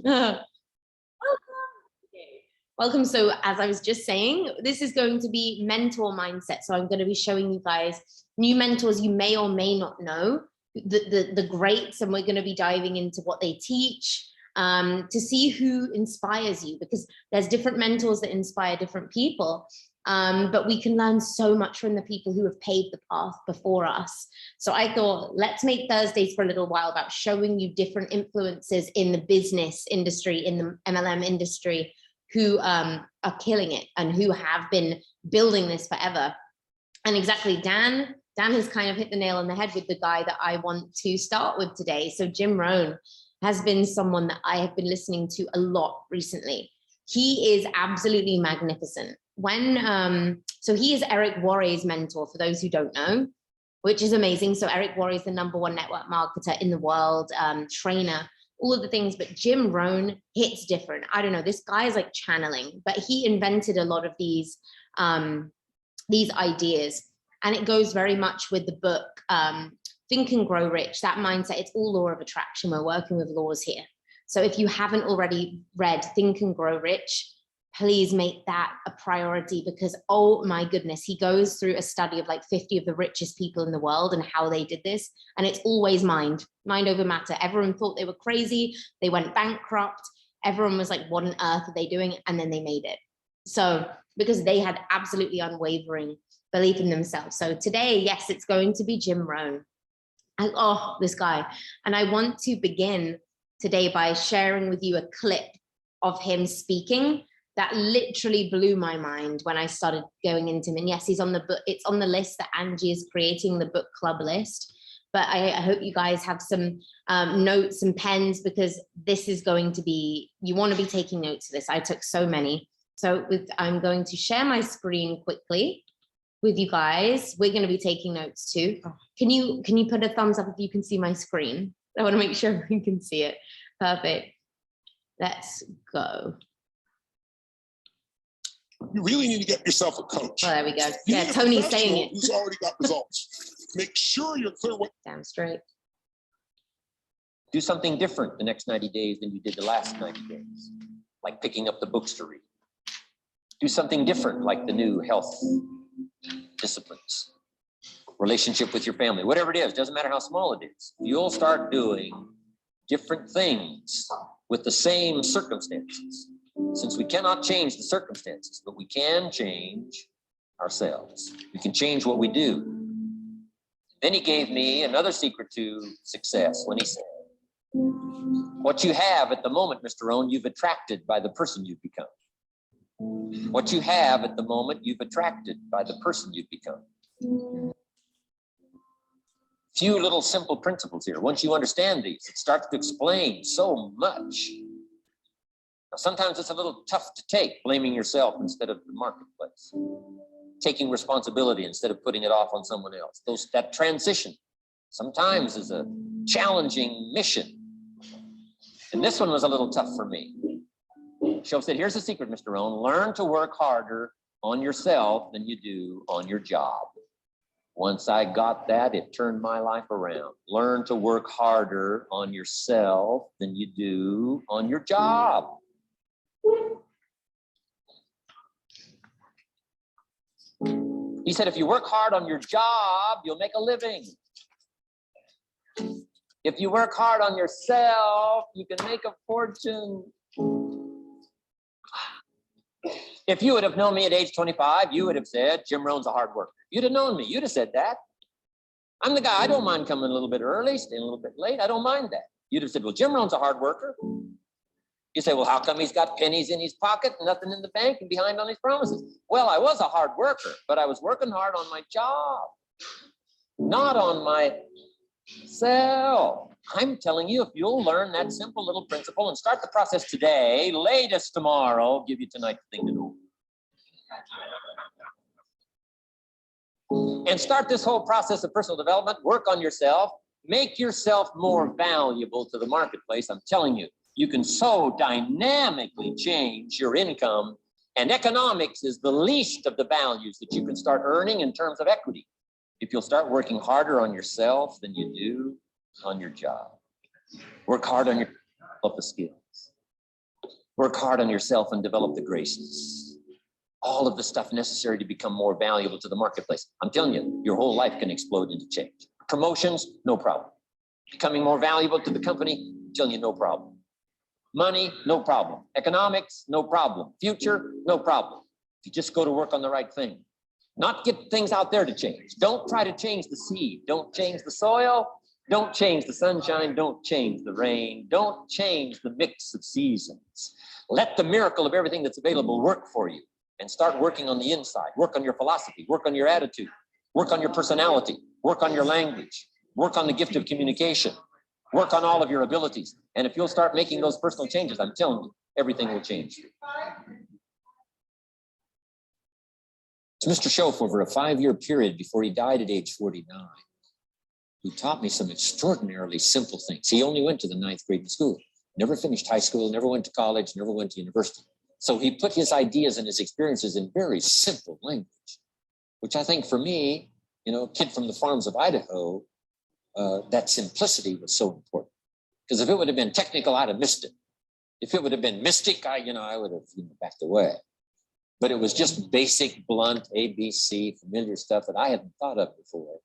Welcome. Welcome. So as I was just saying, this is going to be mentor mindset. So I'm going to be showing you guys new mentors you may or may not know, the greats, and we're going to be diving into what they teach, to see who inspires you, because there's different mentors that inspire different people. But we can learn so much from the people who have paved the path before us. So I thought, let's make Thursdays for a little while about showing you different influences in the business industry, in the MLM industry, who are killing it and who have been building this forever. And exactly, Dan has kind of hit the nail on the head with the guy that I want to start with today. So Jim Rohn has been someone that I have been listening to a lot recently. He is absolutely magnificent. So he is Eric Worre's mentor, for those who don't know, which is amazing. So Eric Worre is the #1 network marketer in the world, trainer, all of the things, but Jim Rohn hits different. I don't know, this guy is like channeling, but he invented a lot of these ideas, and it goes very much with the book, Think and Grow Rich, that mindset. It's all law of attraction. We're working with laws here. So if you haven't already read Think and Grow Rich, please make that a priority, because, oh my goodness, he goes through a study of like 50 of the richest people in the world and how they did this. And it's always mind over matter. Everyone thought they were crazy. They went bankrupt. Everyone was like, what on earth are they doing? And then they made it. So because they had absolutely unwavering belief in themselves. So today, yes, it's going to be Jim Rohn. Oh, this guy. And I want to begin today by sharing with you a clip of him speaking that literally blew my mind when I started going into him. And yes, he's on the book. It's on the list that Angie is creating, the book club list. But I hope you guys have some notes and pens, because this is going to be, you want to be taking notes of this. I took so many. So I'm going to share my screen quickly with you guys. We're going to be taking notes too. Can you put a thumbs up if you can see my screen? I want to make sure everyone can see it. Perfect. Let's go. You really need to get yourself a coach. Oh, there we go. Yeah, Tony's saying it. Who's already got results. Make sure you're clear what. Damn straight. Do something different the next 90 days than you did the last 90 days, like picking up the books to read. Do something different, like the new health disciplines, relationship with your family, whatever it is, doesn't matter how small it is. You'll start doing different things with the same circumstances. Since we cannot change the circumstances, but we can change ourselves. We can change what we do. Then he gave me another secret to success when he said, what you have at the moment, Mr. Rohn, you've attracted by the person you've become. What you have at the moment, you've attracted by the person you've become. Few little simple principles here. Once you understand these, it starts to explain so much. Now, sometimes it's a little tough to take, blaming yourself instead of the marketplace, taking responsibility instead of putting it off on someone else. That transition sometimes is a challenging mission. And this one was a little tough for me. She said, here's the secret, Mr. Rohn. Learn to work harder on yourself than you do on your job. Once I got that, it turned my life around. Learn to work harder on yourself than you do on your job. He said, if you work hard on your job, you'll make a living. If you work hard on yourself, you can make a fortune. If you would have known me at age 25, you would have said, Jim Rohn's a hard worker. You'd have known me. You'd have said that. I'm the guy. I don't mind coming a little bit early, staying a little bit late. I don't mind that. You'd have said, well, Jim Rohn's a hard worker. You say, well, how come he's got pennies in his pocket, nothing in the bank, and behind on his promises? Well, I was a hard worker, but I was working hard on my job, not on myself. I'm telling you, if you'll learn that simple little principle and start the process today, latest tomorrow, give you tonight the thing to do. And start this whole process of personal development, work on yourself, make yourself more valuable to the marketplace. I'm telling you, you can so dynamically change your income, and economics is the least of the values that you can start earning in terms of equity if you'll start working harder on yourself than you do on your job. Work hard on your skills. Work hard on yourself and develop the graces. All of the stuff necessary to become more valuable to the marketplace. I'm telling you, your whole life can explode into change. Promotions, no problem. Becoming more valuable to the company, I'm telling you, no problem. Money, no problem. Economics, no problem. Future, no problem. If you just go to work on the right thing. Not get things out there to change. Don't try to change the seed. Don't change the soil. Don't change the sunshine. Don't change the rain. Don't change the mix of seasons. Let the miracle of everything that's available work for you, and start working on the inside. Work on your philosophy. Work on your attitude. Work on your personality. Work on your language. Work on the gift of communication. Work on all of your abilities. And if you'll start making those personal changes, I'm telling you, everything will change. It's Mr. Schoaf, over a 5-year period before he died at age 49, who taught me some extraordinarily simple things. He only went to the 9th grade in school, never finished high school, never went to college, never went to university. So he put his ideas and his experiences in very simple language, which I think for me, you know, a kid from the farms of Idaho, that simplicity was so important. Because if it would have been technical, I'd have missed it. If it would have been mystic, I would have backed away. But it was just basic, blunt, ABC, familiar stuff that I hadn't thought of before.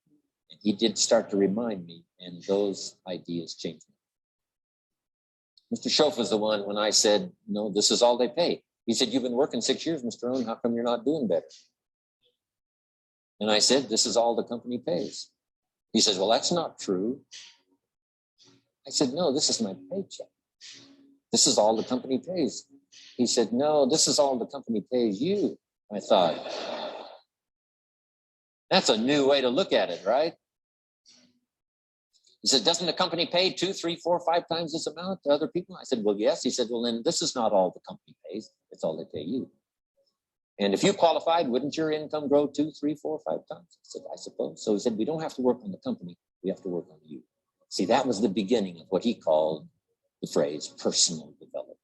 And he did start to remind me, and those ideas changed me. Mr. Schoaf was the one when I said, no, this is all they pay. He said, you've been working 6 years, Mr. Rohn, how come you're not doing better? And I said, this is all the company pays. He says, well, that's not true. I said, no, this is my paycheck. This is all the company pays. He said, no, this is all the company pays you. I thought, that's a new way to look at it, right? He said, doesn't the company pay 2, 3, 4, 5 times this amount to other people? I said, well, yes. He said, well, then this is not all the company pays. It's all they pay you. And if you qualified, wouldn't your income grow 2, 3, 4, 5 times? I said, I suppose. So he said, we don't have to work on the company. We have to work on you. See, that was the beginning of what he called the phrase personal development.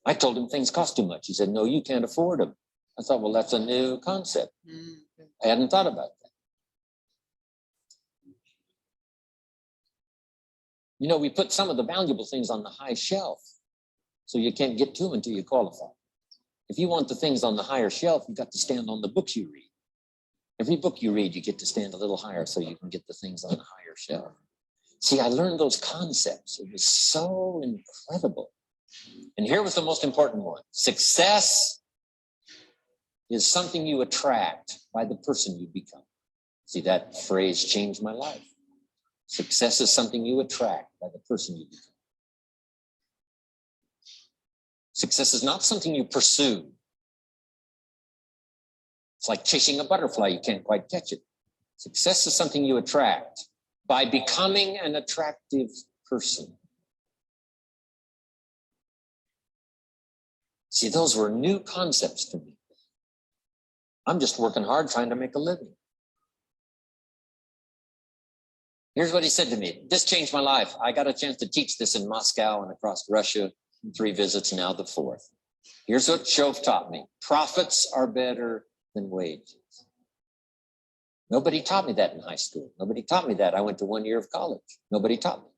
I told him things cost too much. He said, no, you can't afford them. I thought, well, that's a new concept. I hadn't thought about that. You know, we put some of the valuable things on the high shelf, so you can't get to them until you qualify. If you want the things on the higher shelf, you've got to stand on the books you read. Every book you read, you get to stand a little higher so you can get the things on the higher shelf. See, I learned those concepts. It was so incredible. And here was the most important one. Success is something you attract by the person you become. See, that phrase changed my life. Success is something you attract by the person you become. Success is not something you pursue. It's like chasing a butterfly, you can't quite catch it. Success is something you attract by becoming an attractive person. See, those were new concepts to me. I'm just working hard trying to make a living. Here's what he said to me. This changed my life. I got a chance to teach this in Moscow and across Russia, 3 visits, now the 4th. Here's what Schoaf taught me. Profits are better than wages. Nobody taught me that in high school. Nobody taught me that. I went to 1 year of college. Nobody taught me.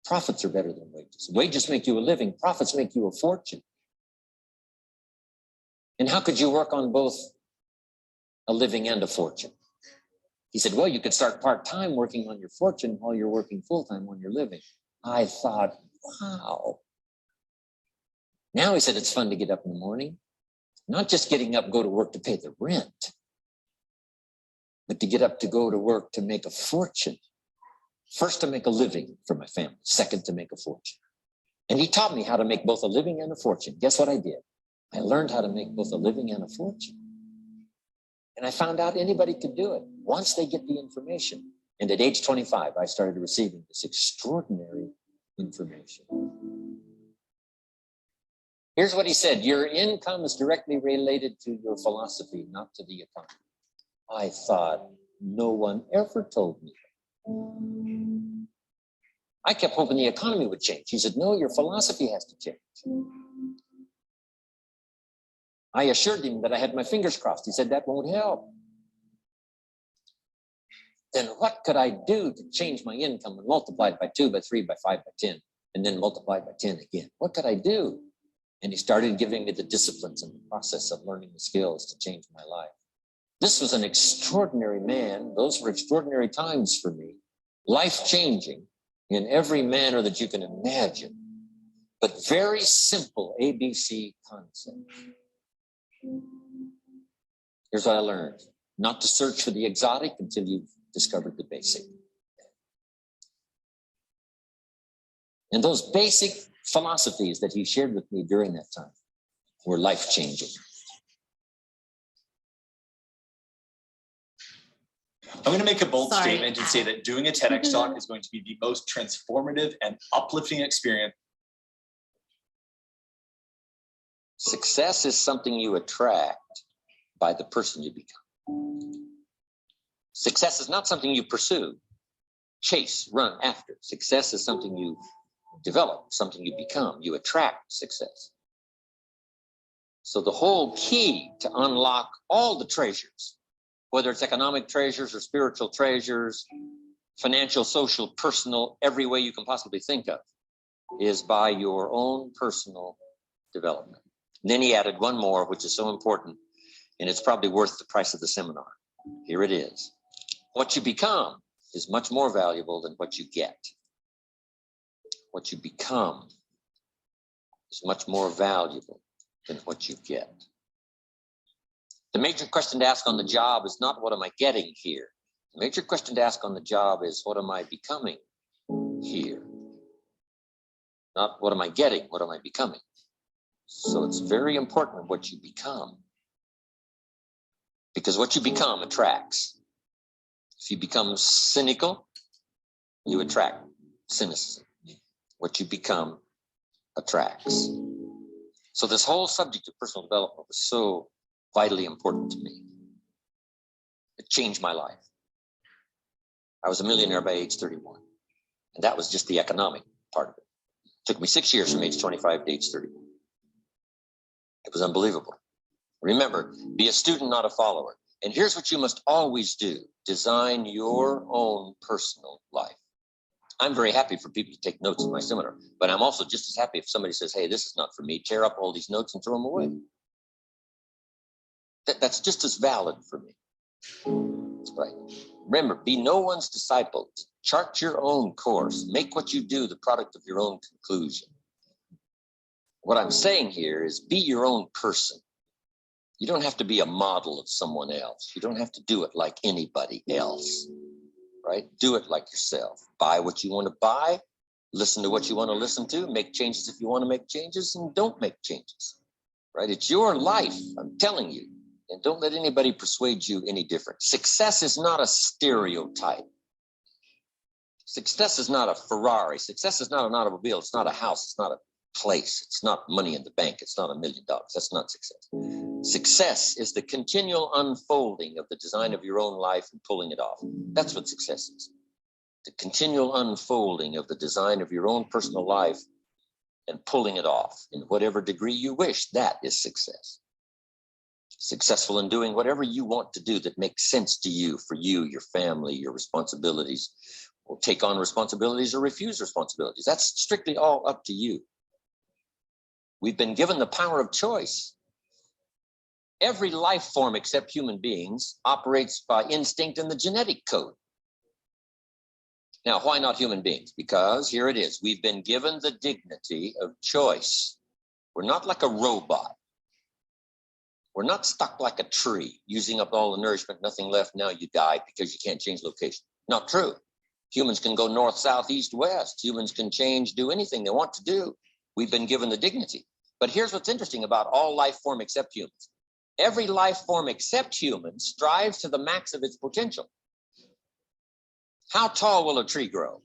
Profits are better than wages. Wages make you a living. Profits make you a fortune. And how could you work on both a living and a fortune? He said, well, you could start part-time working on your fortune while you're working full-time on your living. I thought, wow. Now he said, it's fun to get up in the morning, not just getting up, go to work to pay the rent, but to get up to go to work to make a fortune. First, to make a living for my family. Second, to make a fortune. And he taught me how to make both a living and a fortune. Guess what I did? I learned how to make both a living and a fortune. And I found out anybody could do it once they get the information. And at age 25, I started receiving this extraordinary information. Here's what he said. Your income is directly related to your philosophy, not to the economy. I thought, no one ever told me that. I kept hoping the economy would change. He said, no, your philosophy has to change. I assured him that I had my fingers crossed. He said, that won't help. Then what could I do to change my income and multiply it by 2, by 3, by 5, by 10? and then multiplied by 10 again. What could I do? And he started giving me the disciplines and the process of learning the skills to change my life. This was an extraordinary man. Those were extraordinary times for me, life-changing in every manner that you can imagine, but very simple ABC concept. Here's what I learned: not to search for the exotic until you've discovered the basic. And those basic philosophies that he shared with me during that time were life-changing. I'm going to make a bold statement and say that doing a TEDx talk is going to be the most transformative and uplifting experience. Success is something you attract by the person you become. Success is not something you pursue, chase, run after. Success is something you develop, something you become. You attract success. So the whole key to unlock all the treasures, whether it's economic treasures or spiritual treasures, financial, social, personal, every way you can possibly think of, is by your own personal development. And then he added one more, which is so important, and it's probably worth the price of the seminar. Here it is. What you become is much more valuable than what you get. What you become is much more valuable than what you get. The major question to ask on the job is not what am I getting here? The major question to ask on the job is what am I becoming here? Not what am I getting, what am I becoming? So it's very important what you become, because what you become attracts. If you become cynical, you attract cynicism. What you become attracts. So this whole subject of personal development was so vitally important to me. It changed my life. I was a millionaire by age 31, and that was just the economic part of it. It took me 6 years from age 25 to age 31. It was unbelievable. Remember, be a student, not a follower. And here's what you must always do: design your own personal life. I'm very happy for people to take notes in my seminar, but I'm also just as happy if somebody says, hey, this is not for me, tear up all these notes and throw them away. That's just as valid for me. Right. Remember, be no one's disciple. Chart your own course. Make what you do the product of your own conclusion. What I'm saying here is be your own person. You don't have to be a model of someone else. You don't have to do it like anybody else, right? Do it like yourself. Buy what you want to buy. Listen to what you want to listen to. Make changes if you want to make changes, and don't make changes, right? It's your life, I'm telling you. And don't let anybody persuade you any different. Success is not a stereotype. Success is not a Ferrari. Success is not an automobile. It's not a house. It's not a place. It's not money in the bank. It's not $1 million. That's not success. Success is the continual unfolding of the design of your own life and pulling it off. That's what success is. The continual unfolding of the design of your own personal life and pulling it off in whatever degree you wish. That is success. Successful in doing whatever you want to do that makes sense to you, for you, your family, your responsibilities, or take on responsibilities or refuse responsibilities. That's strictly all up to you. We've been given the power of choice. Every life form except human beings operates by instinct in the genetic code. Now, why not human beings? Because here it is. We've been given the dignity of choice. We're not like a robot. We're not stuck like a tree, using up all the nourishment, nothing left, now you die because you can't change location. Not true. Humans can go north, south, east, west. Humans can change, do anything they want to do. We've been given the dignity. But here's what's interesting about all life form except humans. Every life form except humans strives to the max of its potential. How tall will a tree grow?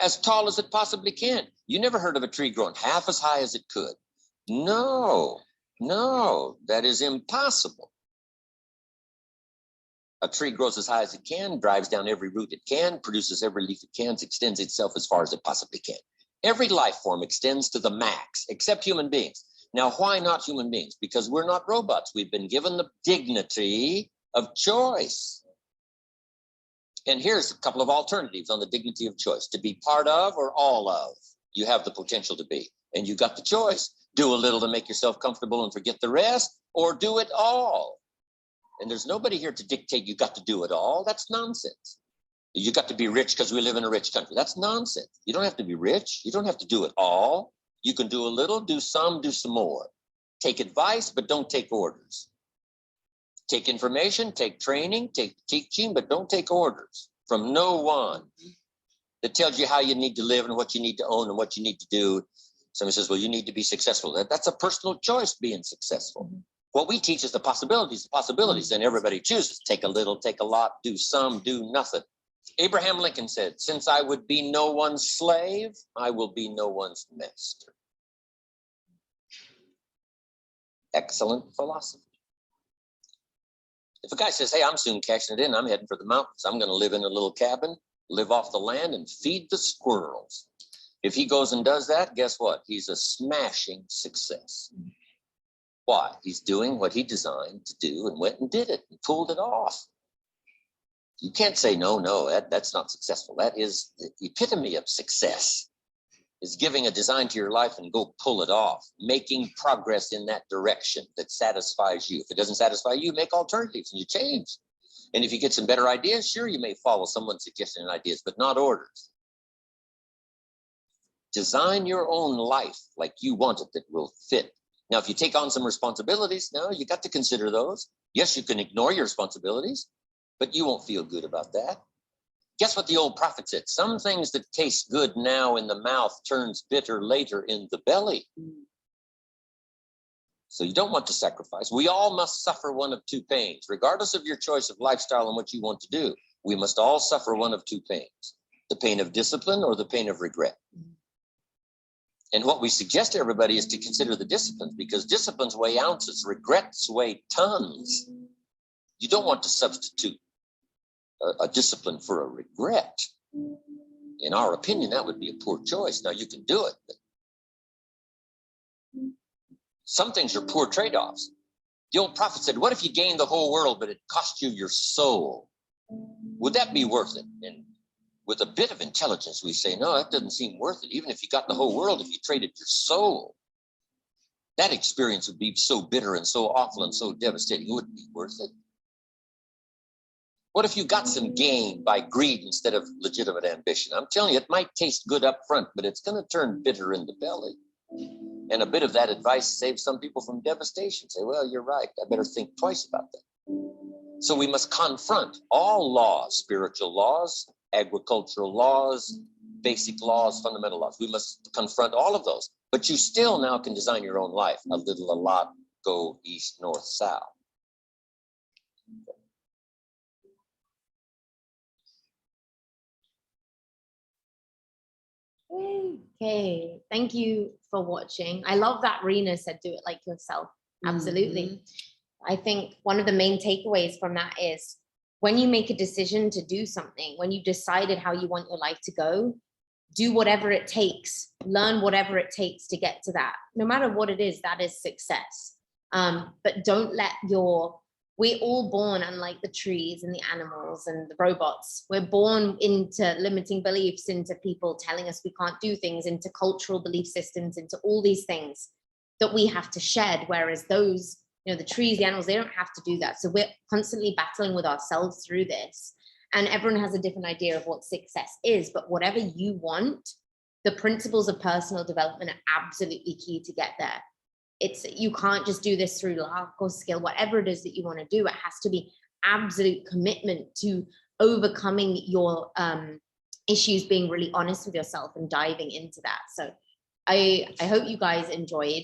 As tall as it possibly can. You never heard of a tree growing half as high as it could. No, that is impossible. A tree grows as high as it can, drives down every root it can, produces every leaf it can, extends itself as far as it possibly can. Every life form extends to the max, except human beings. Now, why not human beings? Because we're not robots. We've been given the dignity of choice. And here's a couple of alternatives on the dignity of choice: to be part of or all of. You have the potential to be, and you got the choice. Do a little to make yourself comfortable and forget the rest, or do it all. And there's nobody here to dictate you got to do it all. That's nonsense. You got to be rich because we live in a rich country. That's nonsense. You don't have to be rich. You don't have to do it all. You can do a little, do some more. Take advice, but don't take orders. Take information, take training, take teaching, but don't take orders from no one that tells you how you need to live and what you need to own and what you need to do. Somebody says, well, you need to be successful. That's a personal choice, being successful. What we teach is the possibilities, and everybody chooses. Take a little, take a lot, do some, do nothing. Abraham Lincoln said, since I would be no one's slave, I will be no one's master. Excellent philosophy. If a guy says, hey, I'm soon cashing it in, I'm heading for the mountains, I'm going to live in a little cabin, live off the land and feed the squirrels. If he goes and does that, guess what? He's a smashing success. Why? He's doing what he designed to do and went and did it and pulled it off. You can't say, no, that's not successful. That is the epitome of success, is giving a design to your life and go pull it off, making progress in that direction that satisfies you. If it doesn't satisfy you, make alternatives and you change. And if you get some better ideas, sure, you may follow someone's suggestion and ideas, but not orders. Design your own life like you want it, that will fit. Now, if you take on some responsibilities, now you got to consider those. Yes, you can ignore your responsibilities, but you won't feel good about that. Guess what the old prophet said? Some things that taste good now in the mouth turns bitter later in the belly. So you don't want to sacrifice. We all must suffer one of two pains. Regardless of your choice of lifestyle and what you want to do, we must all suffer one of two pains: the pain of discipline or the pain of regret. And what we suggest to everybody is to consider the disciplines, because disciplines weigh ounces, regrets weigh tons. You don't want to substitute a discipline for a regret. In our opinion, that would be a poor choice. Now, you can do it, but some things are poor trade-offs. The old prophet said, what if you gained the whole world, but it cost you your soul? Would that be worth it? And with a bit of intelligence, we say, no, that doesn't seem worth it. Even if you got the whole world, if you traded your soul, that experience would be so bitter and so awful and so devastating, it wouldn't be worth it. What if you got some gain by greed instead of legitimate ambition? I'm telling you, it might taste good up front, but it's going to turn bitter in the belly. And a bit of that advice saves some people from devastation. Say, well, you're right. I better think twice about that. So we must confront all laws, spiritual laws, agricultural laws, basic laws, fundamental laws. We must confront all of those. But you still now can design your own life. A little, a lot, go east, north, south. Okay, thank you for watching. I love that Rena said, do it like yourself. Absolutely. I think one of the main takeaways from that is when you make a decision to do something, when you decided how you want your life to go, do whatever it takes, learn whatever it takes to get to that. No matter what it is, that is success. But don't let we're all born, unlike the trees and the animals and the robots. We're born into limiting beliefs, into people telling us we can't do things, into cultural belief systems, into all these things that we have to shed. Whereas those, the trees, the animals, they don't have to do that. So we're constantly battling with ourselves through this. And everyone has a different idea of what success is, but whatever you want, the principles of personal development are absolutely key to get there. You can't just do this through luck or skill, whatever it is that you want to do. It has to be absolute commitment to overcoming your issues, being really honest with yourself and diving into that. So I hope you guys enjoyed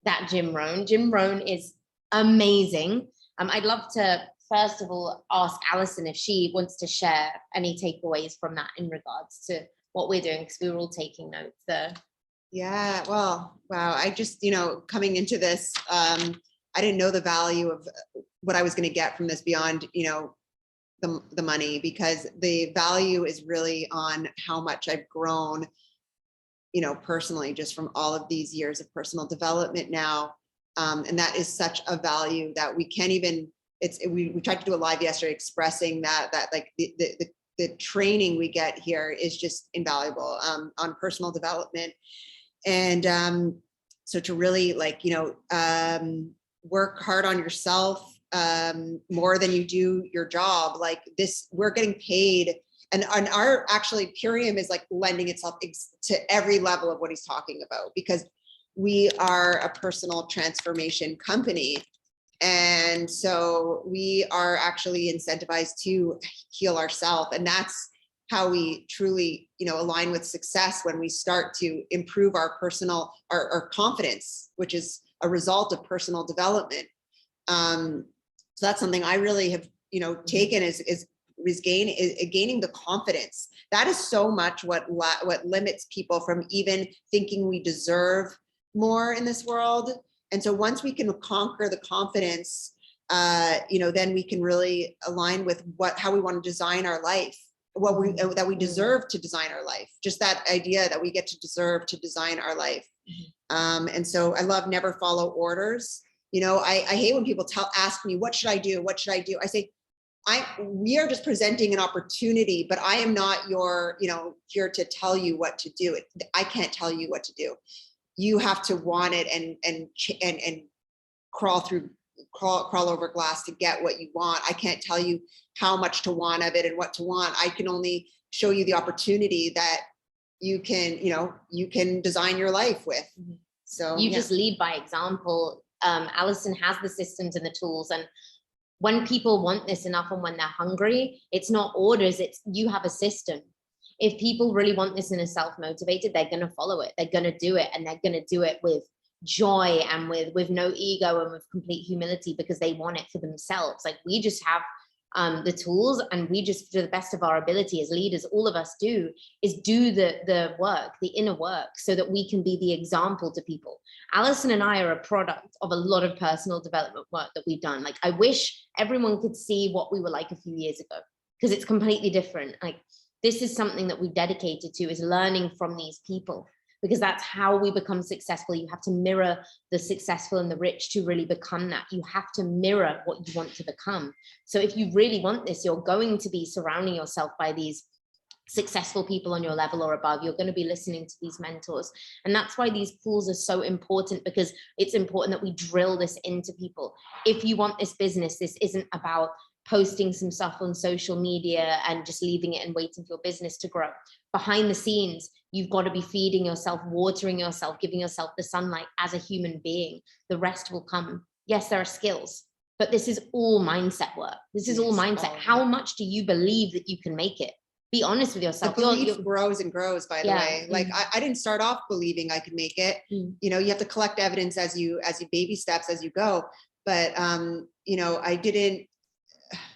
that Jim Rohn. Jim Rohn is amazing. I'd love to, first of all, ask Alison if she wants to share any takeaways from that in regards to what we're doing, because we were all taking notes there. Yeah, well, wow. I just, coming into this, I didn't know the value of what I was going to get from this beyond, the money, because the value is really on how much I've grown, personally, just from all of these years of personal development now. And that is such a value that we can't even, we tried to do a live yesterday expressing that like the training we get here is just invaluable on personal development. And so to really work hard on yourself more than you do your job, like this, we're getting paid. And our actually Purium is like lending itself to every level of what he's talking about, because we are a personal transformation company. And so we are actually incentivized to heal ourselves. And that's how we truly, align with success, when we start to improve our personal, our confidence, which is a result of personal development. So that's something I really have, taken is gaining the confidence. That is so much what limits people from even thinking we deserve more in this world. And so once we can conquer the confidence, then we can really align with how we want to design our life, that we deserve to design our life. Just that idea that we get to deserve to design our life. And so I love never follow orders. I hate when people ask me, what should I do? What should I do? I say, we are just presenting an opportunity, but I am not your, here to tell you what to do. I can't tell you what to do. You have to want it and crawl over glass to get what you want. I can't tell you how much to want of it and what to want. I can only show you the opportunity that you can design your life with. So you just lead by example. Alison has the systems and the tools, and when people want this enough and when they're hungry, it's not orders, it's you have a system. If people really want this and are self-motivated, they're going to follow it. They're going to do it, and they're going to do it with joy and with no ego and with complete humility, because they want it for themselves. Like, we just have the tools, and we just, to the best of our ability as leaders, all of us do the work, the inner work, so that we can be the example to people. Alison and I are a product of a lot of personal development work that we've done. Like, I wish everyone could see what we were like a few years ago, because it's completely different. Like, this is something that we dedicated to, is learning from these people, because that's how we become successful. You have to mirror the successful and the rich to really become that. You have to mirror what you want to become. So if you really want this, you're going to be surrounding yourself by these successful people on your level or above. You're going to be listening to these mentors. And that's why these pools are so important, because it's important that we drill this into people. If you want this business, this isn't about posting some stuff on social media and just leaving it and waiting for your business to grow. Behind the scenes, you've got to be feeding yourself, watering yourself, giving yourself the sunlight as a human being. The rest will come. Yes, there are skills, but this is all mindset work. This is all mindset. How much do you believe that you can make it? Be honest with yourself. The belief grows and grows, by the way. Like, I didn't start off believing I could make it. You have to collect evidence as you baby steps as you go. But I didn't.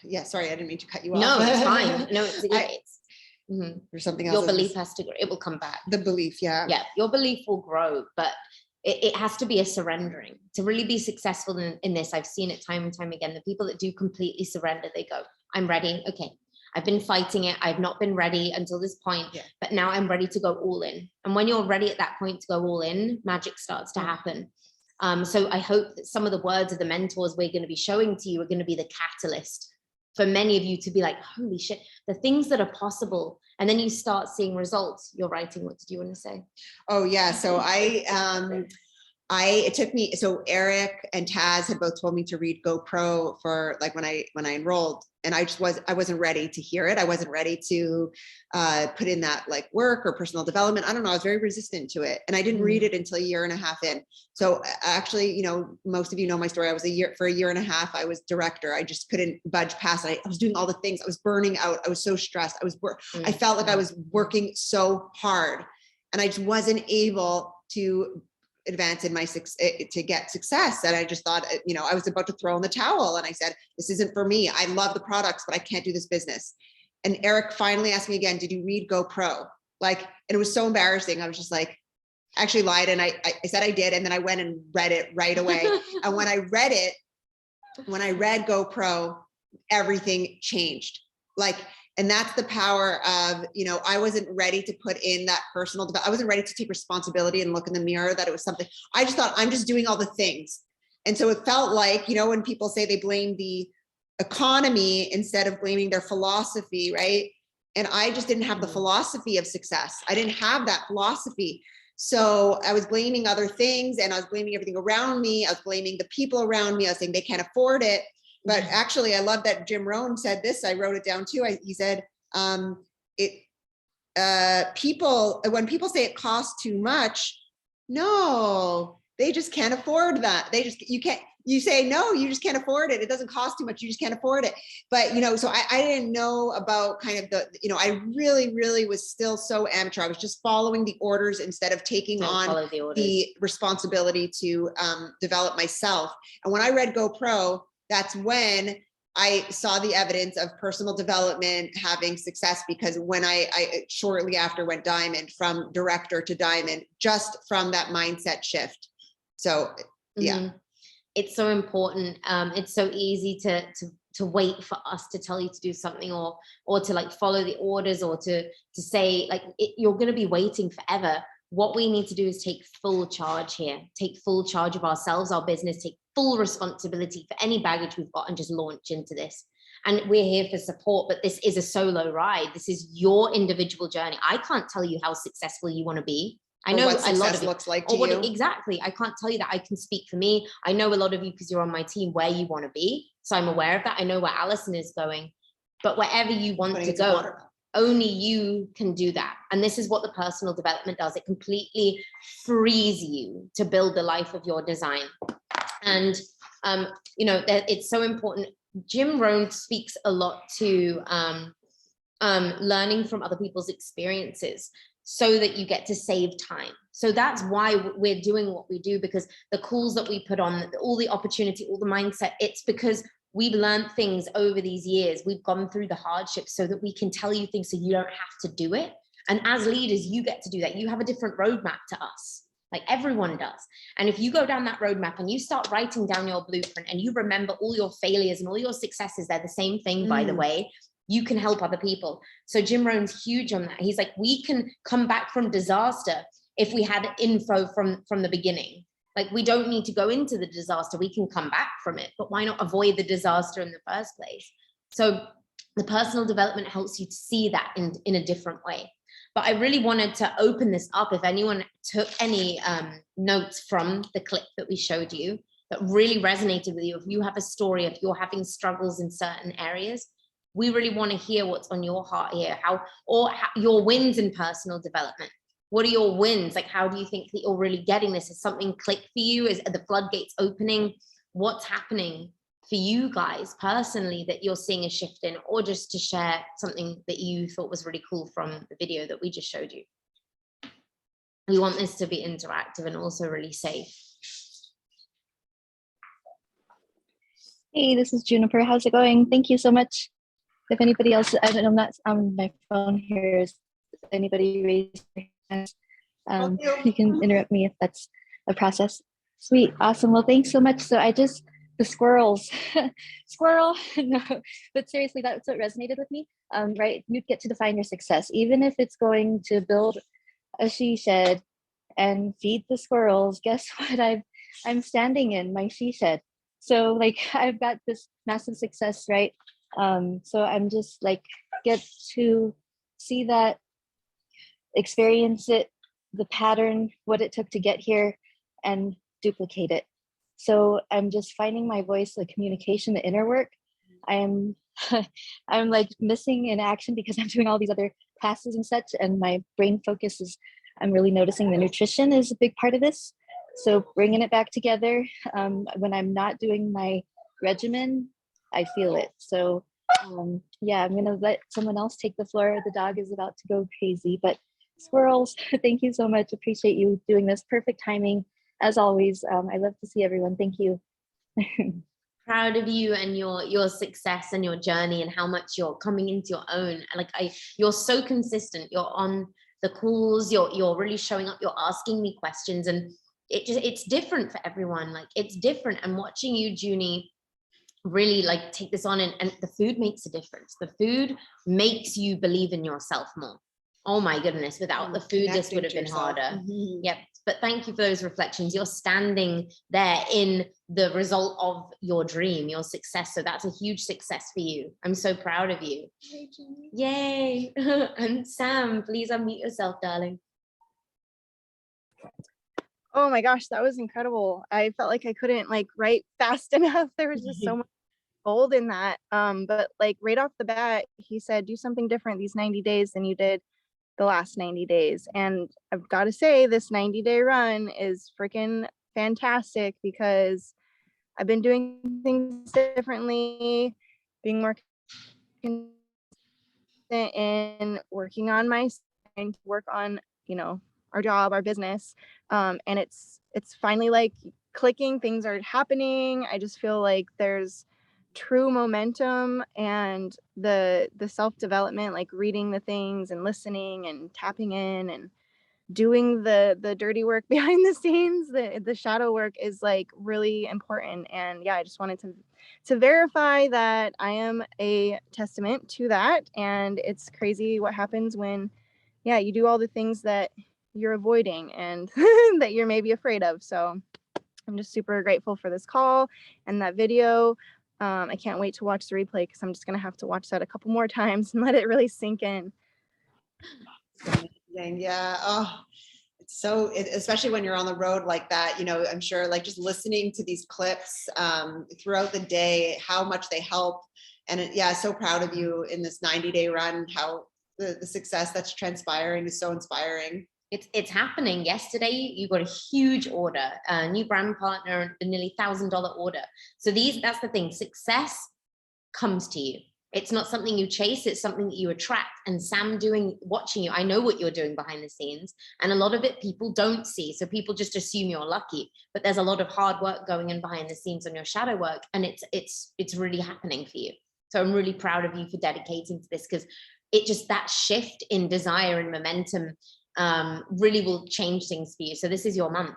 Yeah, sorry, I didn't mean to cut you off. No, it's fine. No, it's There's something else. Your belief has to grow. It will come back. The belief, yeah. Yeah, your belief will grow, but it has to be a surrendering. To really be successful in this, I've seen it time and time again. The people that do completely surrender, they go, I'm ready. Okay, I've been fighting it. I've not been ready until this point, but now I'm ready to go all in. And when you're ready at that point to go all in, magic starts to happen. So I hope that some of the words of the mentors we're going to be showing to you are going to be the catalyst for many of you to be like, holy shit, the things that are possible. And then you start seeing results. You're writing. What did you want to say? Oh yeah. So it took me, so Eric and Taz had both told me to read GoPro for like when I enrolled, and I wasn't ready to hear it. I wasn't ready to put in that like work or personal development. I don't know. I was very resistant to it, and I didn't read it until a year and a half in. So actually, most of you know my story. For a year and a half, I was director. I just couldn't budge past it. I was doing all the things. I was burning out. I was so stressed. I felt like I was working so hard, and I just wasn't able to advance in to get success. And I just thought, I was about to throw in the towel, and I said, this isn't for me. I love the products, but I can't do this business. And Eric finally asked me again, did you read GoPro? And it was so embarrassing. I was just like, actually lied. And I said I did. And then I went and read it right away. And when I read GoPro, everything changed. And that's the power of, I wasn't ready to put in that personal development. I wasn't ready to take responsibility and look in the mirror that it was something. I just thought, I'm just doing all the things. And so it felt like, when people say they blame the economy instead of blaming their philosophy, right? And I just didn't have the philosophy of success. I didn't have that philosophy. So I was blaming other things, and I was blaming everything around me. I was blaming the people around me. I was saying they can't afford it. But actually, I love that Jim Rohn said this. I wrote it down too. He said, people, when people say it costs too much, no, they just can't afford that. They just, you say, no, you just can't afford it. It doesn't cost too much. You just can't afford it. But, so I didn't know about kind of the, I really was still so amateur. I was just following the orders instead of taking on the responsibility to develop myself. And when I read GoPro, that's when I saw the evidence of personal development having success, because when I shortly after went diamond, from director to diamond, just from that mindset shift. So, yeah. It's so important. It's so easy to wait for us to tell you to do something, or to like follow the orders, or to say like you're going to be waiting forever. What we need to do is take full charge here, take full charge of ourselves, our business, take full responsibility for any baggage we've got, and just launch into this. And we're here for support, but this is a solo ride. This is your individual journey. I can't tell you how successful you want to be. I know what a lot of it looks like to you. you. Exactly. I can't tell you that. I can speak for me. I know a lot of you because you're on my team where you want to be. So I'm aware of that. I know where Alison is going, but wherever you want to go, only you can do that. And this is what the personal development does. It completely frees you to build the life of your design. And, it's so important. Jim Rohn speaks a lot to learning from other people's experiences, so that you get to save time. So that's why we're doing what we do, because the calls that we put on, all the opportunity, all the mindset, it's because we've learned things over these years. We've gone through the hardships so that we can tell you things so you don't have to do it. And as leaders, you get to do that. You have a different roadmap to us, like everyone does. And if you go down that roadmap and you start writing down your blueprint, and you remember all your failures and all your successes, they're the same thing, by the way, you can help other people. So Jim Rohn's huge on that. He's like, we can come back from disaster if we had info from the beginning. Like, we don't need to go into the disaster. We can come back from it, but why not avoid the disaster in the first place? So the personal development helps you to see that in a different way. But I really wanted to open this up. If anyone took any notes from the clip that we showed you that really resonated with you, if you have a story, if you're having struggles in certain areas, we really want to hear what's on your heart here, how your wins in personal development. What are your wins? Like, how do you think that you're really getting this? Is something click for you? Is the floodgates opening? What's happening for you guys personally that you're seeing a shift in, or just to share something that you thought was really cool from the video that we just showed you? We want this to be interactive and also really safe. Hey, this is Juniper. How's it going? Thank you so much. If anybody else, I'm not on my phone here. Is anybody raise their hand? You can interrupt me if that's a process. Sweet, awesome. Well, thanks so much. So the squirrels, squirrel, no, but seriously, that's what resonated with me, right? You get to define your success, even if it's going to build a she shed and feed the squirrels. Guess what? I'm standing in my she shed. So like, I've got this massive success, right? So I'm just like, get to see that, experience it, the pattern, what it took to get here, and duplicate it. So I'm just finding my voice, the communication, the inner work. I'm like missing in action because I'm doing all these other classes and such, and my brain focus is, I'm really noticing the nutrition is a big part of this. So bringing it back together, when I'm not doing my regimen, I feel it. So yeah, I'm gonna let someone else take the floor. The dog is about to go crazy, but squirrels, thank you so much. Appreciate you doing this. Perfect timing, as always. I love to see everyone. Thank you. Proud of you and your success and your journey, and how much you're coming into your own. Like, you're so consistent. You're on the calls. You're really showing up. You're asking me questions, and it's different for everyone. Like, it's different. And watching you, Junie, really like take this on, and the food makes a difference. The food makes you believe in yourself more. Oh my goodness, without the food, this would have been Connecting to harder. yourself. Yep. But thank you for those reflections. You're standing there in the result of your dream, your success. So that's a huge success for you. I'm so proud of you. Yay. And Sam, please unmute yourself, darling. Oh my gosh, that was incredible. I felt like I couldn't like write fast enough. There was just so much gold in that. But like right off the bat, he said, do something different these 90 days than you did the last 90 days. And I've got to say, this 90-day run is freaking fantastic because I've been doing things differently, being more consistent in working on my work on, you know, our job, our business. And it's finally like clicking, things are happening. I just feel like there's true momentum, and the self-development, like reading the things and listening and tapping in and doing the dirty work behind the scenes, the shadow work is like really important. And yeah, I just wanted to verify that I am a testament to that. And it's crazy what happens when, yeah, you do all the things that you're avoiding and that you're maybe afraid of. So I'm just super grateful for this call and that video. I can't wait to watch the replay because I'm just gonna have to watch that a couple more times and let it really sink in. Amazing. Yeah. Oh, it's so, especially when you're on the road like that, you know, I'm sure like just listening to these clips throughout the day, how much they help. And yeah, so proud of you in this 90-day run, how the success that's transpiring is so inspiring. It's happening. Yesterday, you got a huge order, a new brand partner, a nearly $1,000 order. So that's the thing. Success comes to you. It's not something you chase. It's something that you attract. And Sam watching you, I know what you're doing behind the scenes. And a lot of it people don't see. So people just assume you're lucky, but there's a lot of hard work going in behind the scenes on your shadow work. And it's really happening for you. So I'm really proud of you for dedicating to this, because that shift in desire and momentum really will change things for you. So this is your month.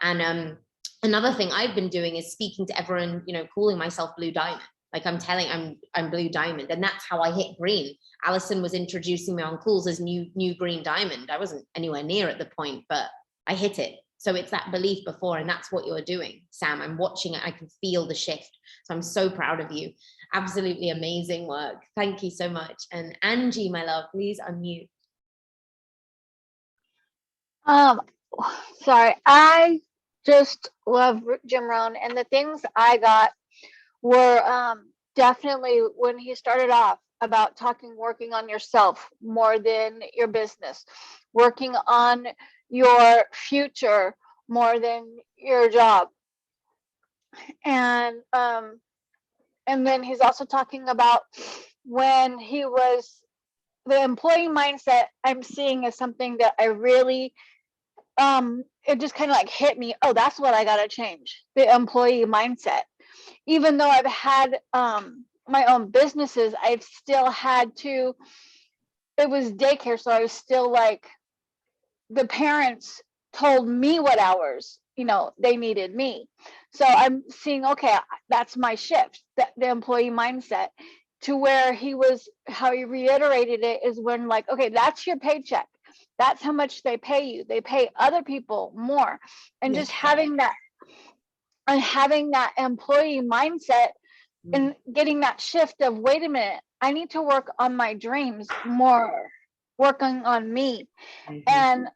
And another thing I've been doing is speaking to everyone, you know, calling myself Blue Diamond. Like I'm Blue Diamond, and that's how I hit green. Allison was introducing me on calls as new green diamond. I wasn't anywhere near at the point, but I hit it. So it's that belief before, and that's what you're doing, Sam. I'm watching it. I can feel the shift. So I'm so proud of you. Absolutely amazing work. Thank you so much. And Angie, my love, please unmute. Sorry, I just love Jim Rohn, and the things I got were definitely when he started off about working on yourself more than your business, working on your future more than your job. And then he's also talking about when he was the employee mindset. I'm seeing as something that I really it just kind of like hit me. Oh, that's what I got to change, the employee mindset. Even though I've had my own businesses, I've still had to, it was daycare. So I was still like, the parents told me what hours, you know, they needed me. So I'm seeing, okay, that's my shift, the employee mindset, to where how he reiterated it is when like, okay, that's your paycheck. That's how much they pay you. They pay other people more. And just having that employee mindset and getting that shift of, wait a minute, I need to work on my dreams more, working on me. And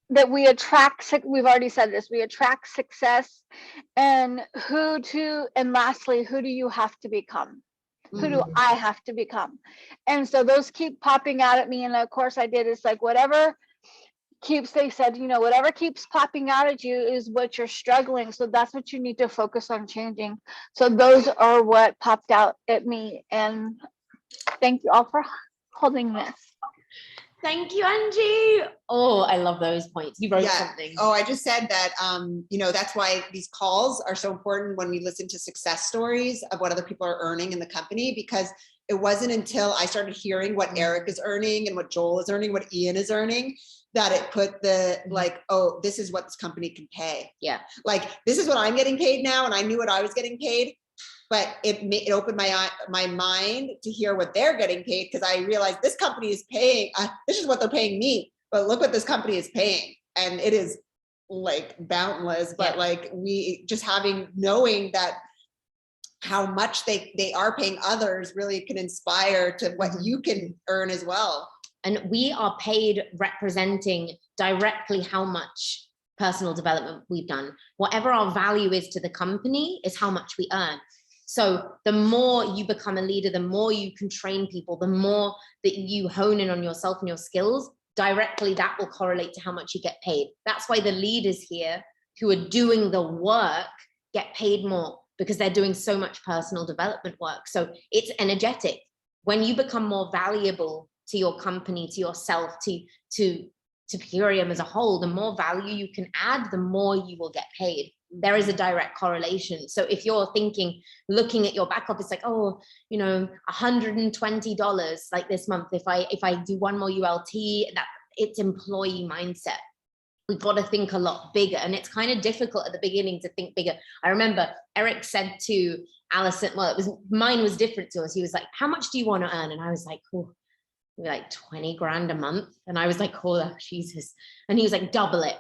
that we've already said this, we attract success. And lastly, who do you have to become? Who do I have to become? And so those keep popping out at me. And of course I did, it's like whatever they said, you know, whatever keeps popping out at you is what you're struggling. So that's what you need to focus on changing. So those are what popped out at me. And thank you all for holding this. Thank you, Angie. Oh, I love those points. You wrote something. Oh, I just said that, you know, that's why these calls are so important when we listen to success stories of what other people are earning in the company, because it wasn't until I started hearing what Eric is earning and what Joel is earning, what Ian is earning, that it put the like, oh, this is what this company can pay. Yeah. Like, this is what I'm getting paid now. And I knew what I was getting paid but it opened my mind to hear what they're getting paid, because I realized this company is paying, this is what they're paying me, but look what this company is paying. And it is like boundless, but like we just knowing that how much they are paying others really can inspire to what you can earn as well. And we are paid representing directly how much personal development we've done. Whatever our value is to the company is how much we earn. So the more you become a leader, the more you can train people, the more that you hone in on yourself and your skills, directly that will correlate to how much you get paid. That's why the leaders here who are doing the work get paid more, because they're doing so much personal development work. So it's energetic. When you become more valuable to your company, to yourself, to Purium as a whole, the more value you can add, the more you will get paid. There is a direct correlation. So if you're looking at your back office, like, oh, you know, $120 like this month, if I do one more ULT, that it's employee mindset. We've got to think a lot bigger, and it's kind of difficult at the beginning to think bigger. I remember Eric said to Alison, well, mine was different to us. He was like, how much do you want to earn? And I was like, oh, like 20 grand a month. And I was like, oh, Jesus. And he was like, double it.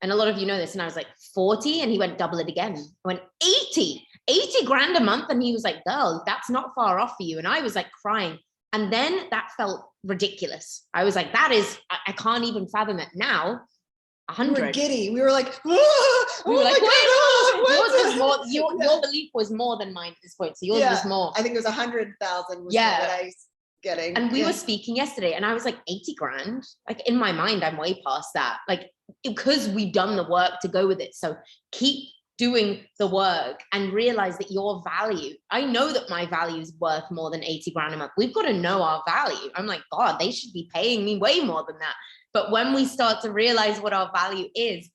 And a lot of you know this. And I was like, 40. And he went, double it again. I went, 80 grand a month. And he was like, girl, that's not far off for you. And I was like crying. And then that felt ridiculous. I was like, I can't even fathom it now. 100. We were giddy. We were like, we were like, your belief was more than mine at this point. So yours was more. I think it was 100,000 was what I was getting. And we were speaking yesterday, and I was like, 80 grand. Like in my mind, I'm way past that. Like, because we've done the work to go with it. So keep doing the work and realize that your value, I know that my value is worth more than 80 grand a month. We've got to know our value. I'm like, God, they should be paying me way more than that. But when we start to realize what our value is,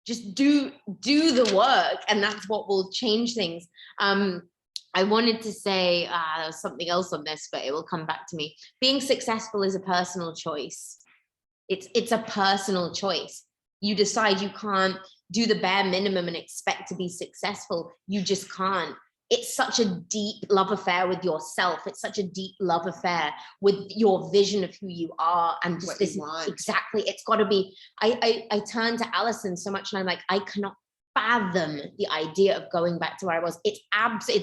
just do the work, and that's what will change things. I wanted to say there was something else on this, but it will come back to me. Being successful is a personal choice. It's a personal choice. You decide you can't do the bare minimum and expect to be successful. You just can't. It's such a deep love affair with yourself. It's such a deep love affair with your vision of who you are and just this. Exactly. It's got to be. I turn to Alison so much, and I'm like, I cannot fathom the idea of going back to where I was. It's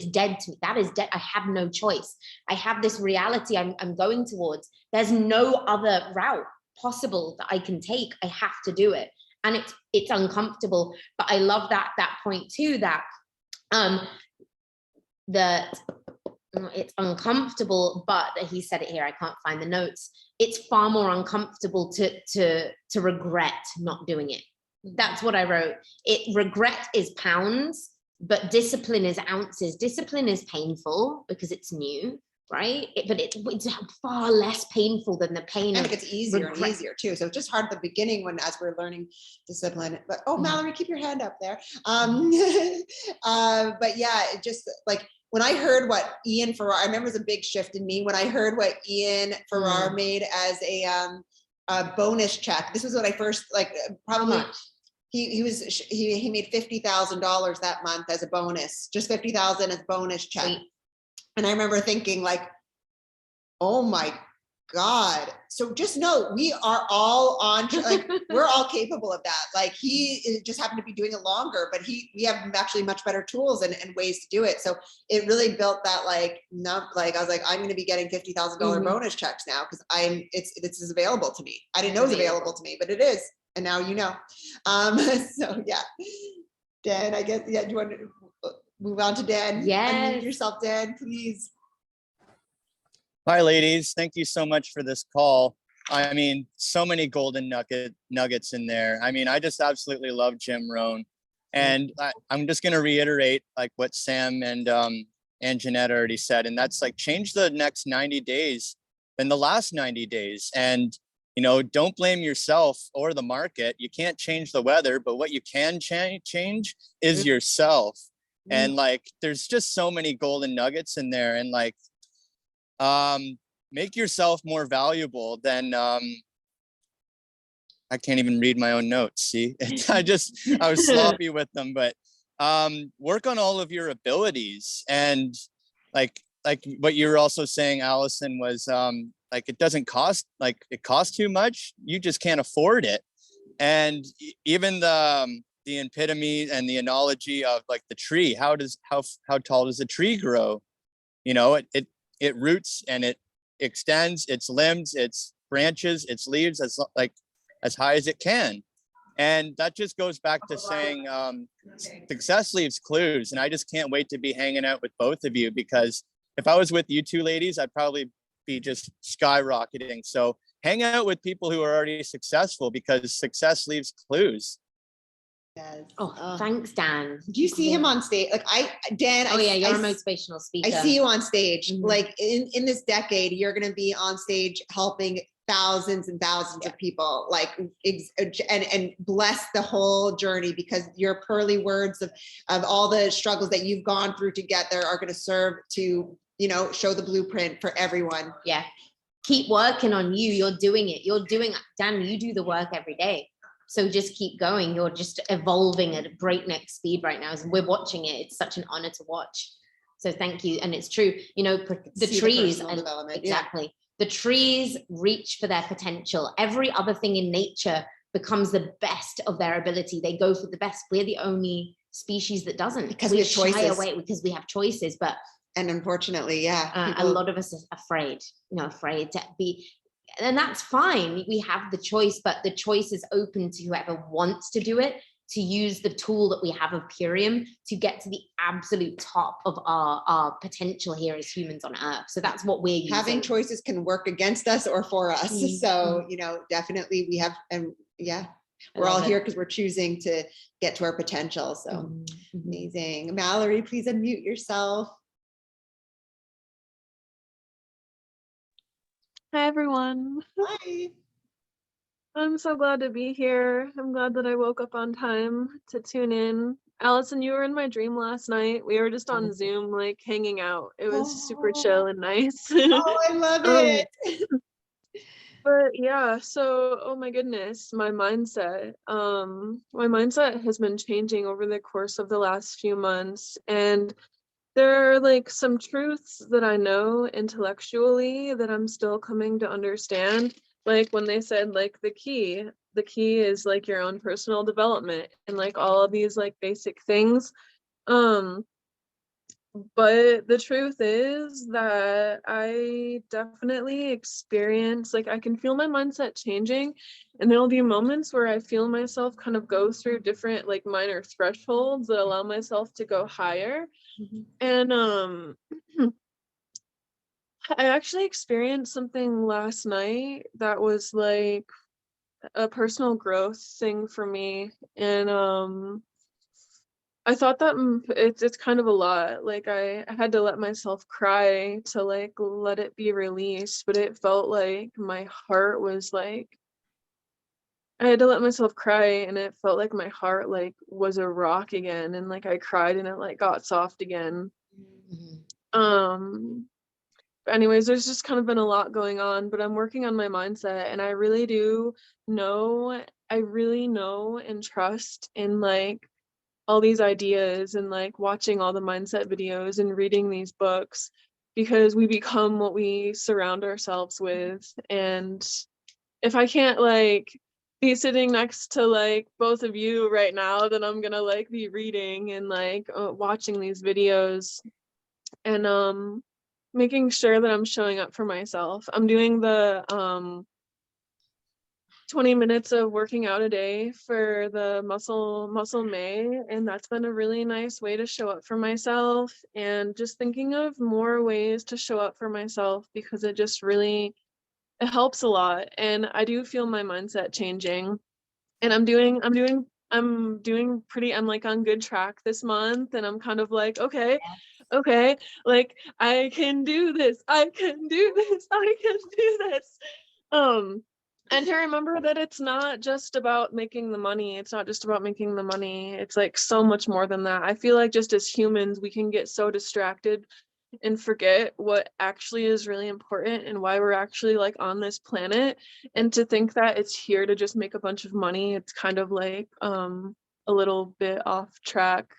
dead to me. That is dead. I have no choice. I have this reality I'm going towards. There's no other route possible that I can take. I have to do it, and it's uncomfortable. But I love that point too. That it's uncomfortable, but he said it here. I can't find the notes. It's far more uncomfortable to regret not doing it. That's what I wrote. Regret is pounds, but discipline is ounces. Discipline is painful because it's new, right? But it's far less painful than the pain. And it gets easier and easier too. So it's just hard at the beginning as we're learning discipline. But Mallory, keep your hand up there. But yeah, it just like when I heard what Ian Farrar, I remember it was a big shift in me when I heard what Ian Farrar made as a bonus check. This was when I first probably. He made $50,000 that month as a bonus, just 50,000 as bonus check. Sweet. And I remember thinking like, oh my God. So just know we are all we're all capable of that. Like he just happened to be doing it longer, but we have actually much better tools and ways to do it. So it really built that I was like, I'm going to be getting $50,000 bonus checks now because it's available to me. I didn't know it was available to me, but it is. And now you know. So yeah, Dan, I guess, yeah, do you want to move on to Dan? Yes. Unmute yourself, Dan, please. Hi, ladies. Thank you so much for this call. I mean, so many golden nuggets in there. I mean, I just absolutely love Jim Rohn. And I'm just going to reiterate like what Sam and Jeanette already said. And that's like, change the next 90 days than the last 90 days. And don't blame yourself or the market. You can't change the weather, but what you can change is yourself. And like, there's just so many golden nuggets in there. And like, make yourself more valuable than, I can't even read my own notes. See, I was sloppy with them, but work on all of your abilities. And like what you were also saying, Allison, was like it doesn't cost, like it costs too much. You just can't afford it. And even the epitome and the analogy of like the tree, how tall does a tree grow? You know, it roots and it extends its limbs, its branches, its leaves as high as it can. And that just goes back to saying success leaves clues. And I just can't wait to be hanging out with both of you, because if I was with you two ladies, I'd probably be just skyrocketing. So hang out with people who are already successful, because success leaves clues. Yes. Oh, thanks, Dan. Do you see him on stage? Like Dan. Oh yeah, you're a motivational speaker. I see you on stage. Like in this decade, you're going to be on stage helping thousands and thousands of people, like, and bless the whole journey, because your pearly words of all the struggles that you've gone through to get there are going to serve to, you know, show the blueprint for everyone. Yeah. Keep working on you. You're doing it. Dan, you do the work every day. So just keep going. You're just evolving at a breakneck speed right now. We're watching it. It's such an honor to watch. So thank you. And it's true, you know, the trees, exactly. The trees reach for their potential. Every other thing in nature becomes the best of their ability. They go for the best. We're the only species that doesn't. Because we have choices. Away because we have choices, but and unfortunately, yeah, a lot of us are afraid to be, and that's fine. We have the choice, but the choice is open to whoever wants to do it, to use the tool that we have of Purium to get to the absolute top of our potential here as humans on Earth. So that's what we're using. Having choices can work against us or for us. So, you know, definitely we have, and yeah, we're all here because we're choosing to get to our potential. So amazing. Mallory, please unmute yourself. Hi, everyone. Hi. I'm so glad to be here. I'm glad that I woke up on time to tune in. Allison, you were in my dream last night. We were just on Zoom, like hanging out. It was super chill and nice. Oh, I love it. But yeah, so, oh my goodness, my mindset has been changing over the course of the last few months. And there are like some truths that I know intellectually that I'm still coming to understand. Like when they said like the key is like your own personal development and like all of these like basic things. But the truth is that I definitely experience, like I can feel my mindset changing, and there'll be moments where I feel myself kind of go through different like minor thresholds that allow myself to go higher. And I actually experienced something last night that was like a personal growth thing for me. And I thought that it's kind of a lot. Like I had to let myself cry to like let it be released, but it felt like my heart was like, I had to let myself cry, and it felt like my heart like was a rock again, and like I cried and it like got soft again. But anyways, there's just kind of been a lot going on, but I'm working on my mindset, and I really know and trust in like all these ideas and like watching all the mindset videos and reading these books, because we become what we surround ourselves with. And if I can't like be sitting next to like both of you right now, then I'm gonna like be reading and like watching these videos and making sure that I'm showing up for myself. I'm doing the 20 minutes of working out a day for the muscle May, and that's been a really nice way to show up for myself, and just thinking of more ways to show up for myself, because it just really, it helps a lot. And I do feel my mindset changing, and I'm like on good track this month, and I'm kind of like, okay, like I can do this. And to remember that it's not just about making the money. It's like so much more than that. I feel like just as humans, we can get so distracted and forget what actually is really important and why we're actually like on this planet. And to think that it's here to just make a bunch of money, it's kind of like a a little bit off track.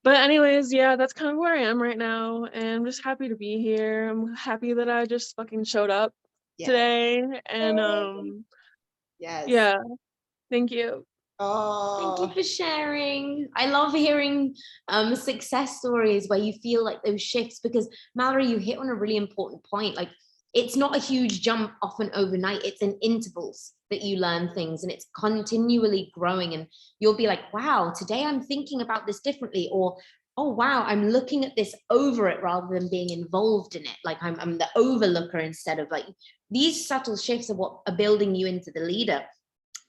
But anyways, yeah, that's kind of where I am right now, and I'm just happy to be here. I'm happy that I just fucking showed up today, and yes, yeah, thank you. Oh, thank you for sharing. I love hearing success stories where you feel like those shifts, because Mallory, you hit on a really important point. Like, it's not a huge jump often overnight. It's in intervals that you learn things, and it's continually growing, and you'll be like, wow, today I'm thinking about this differently, or oh wow, I'm looking at this over it rather than being involved in it. Like I'm the overlooker instead of like, these subtle shifts are what are building you into the leader.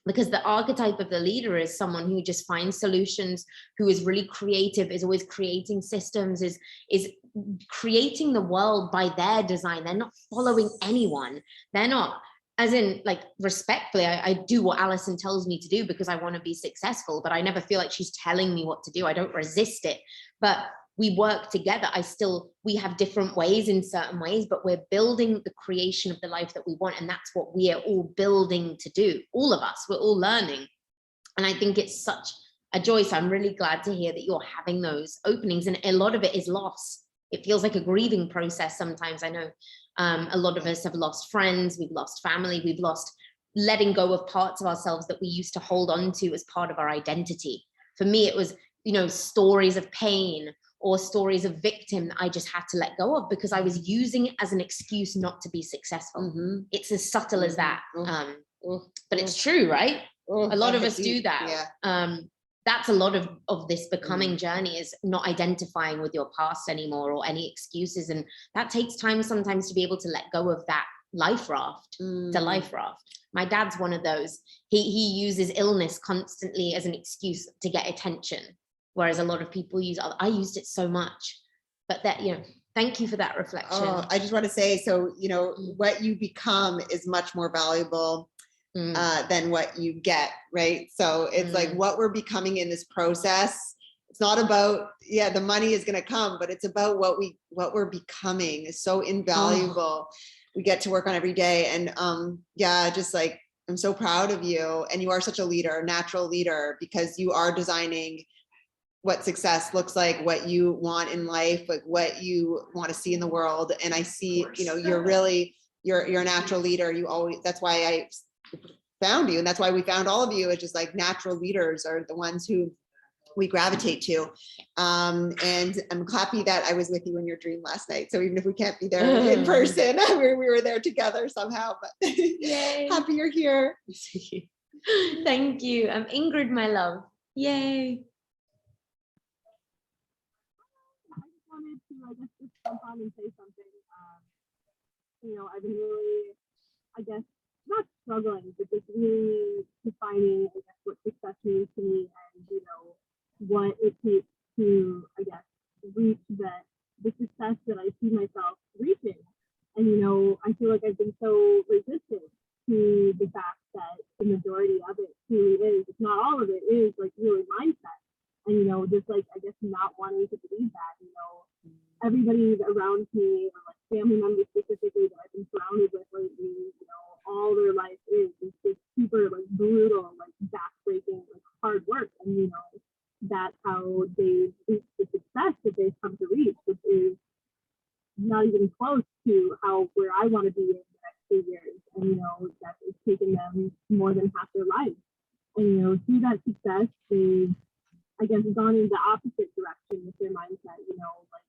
Because the archetype of the leader is someone who just finds solutions, who is really creative, is always creating systems, is creating the world by their design. They're not following anyone. They're not, as in, like, respectfully, I do what Alison tells me to do because I want to be successful, but I never feel like she's telling me what to do. I don't resist it, but we work together. We have different ways in certain ways, but we're building the creation of the life that we want. And that's what we are all building to do. All of us, we're all learning. And I think it's such a joy. So I'm really glad to hear that you're having those openings. And a lot of it is loss. It feels like a grieving process sometimes. I know a lot of us have lost friends, we've lost family, we've lost letting go of parts of ourselves that we used to hold on to as part of our identity. For me, it was, stories of pain, or stories of victim that I just had to let go of because I was using it as an excuse not to be successful. Mm-hmm. It's as subtle as that. Mm-hmm. But it's true, right? Mm-hmm. A lot of us do that. Yeah. That's a lot of this becoming journey, is not identifying with your past anymore or any excuses. And that takes time sometimes to be able to let go of that life raft, the life raft. My dad's one of those. He uses illness constantly as an excuse to get attention. Whereas a lot of people I used it so much, but that, thank you for that reflection. Oh, I just want to say, so, what you become is much more valuable than what you get, right? So it's like what we're becoming in this process. It's not about, the money is going to come, but it's about what we're becoming is so invaluable. We get to work on every day. And just like, I'm so proud of you. And you are such a leader, a natural leader, because you are designing what success looks like, what you want in life, like what you want to see in the world. And I see, you're really, you're a natural leader. That's why I found you. And that's why we found all of you. It's just like natural leaders are the ones who we gravitate to. And I'm happy that I was with you in your dream last night. So even if we can't be there in person, we were there together somehow, but happy you're here. Thank you. I'm Ingrid, my love. Yay. I guess just jump on and say something. I've been really, I guess, not struggling, but just really defining, I guess, what success means to me, and what it takes to, I guess, reach the success that I see myself reaching. And I feel like I've been so resistant to the fact that the majority of it truly is, if not all of it, is like really mindset. And just like, I guess, not wanting to believe that, everybody around me, or like family members specifically that I've been surrounded with lately, all their life is just super like brutal, like backbreaking, like hard work. And that's how they reach the success that they've come to reach, which is not even close to where I want to be in the next 2 years. And that it's taken them more than half their life. And through that success, they've, I guess, gone in the opposite direction with their mindset, like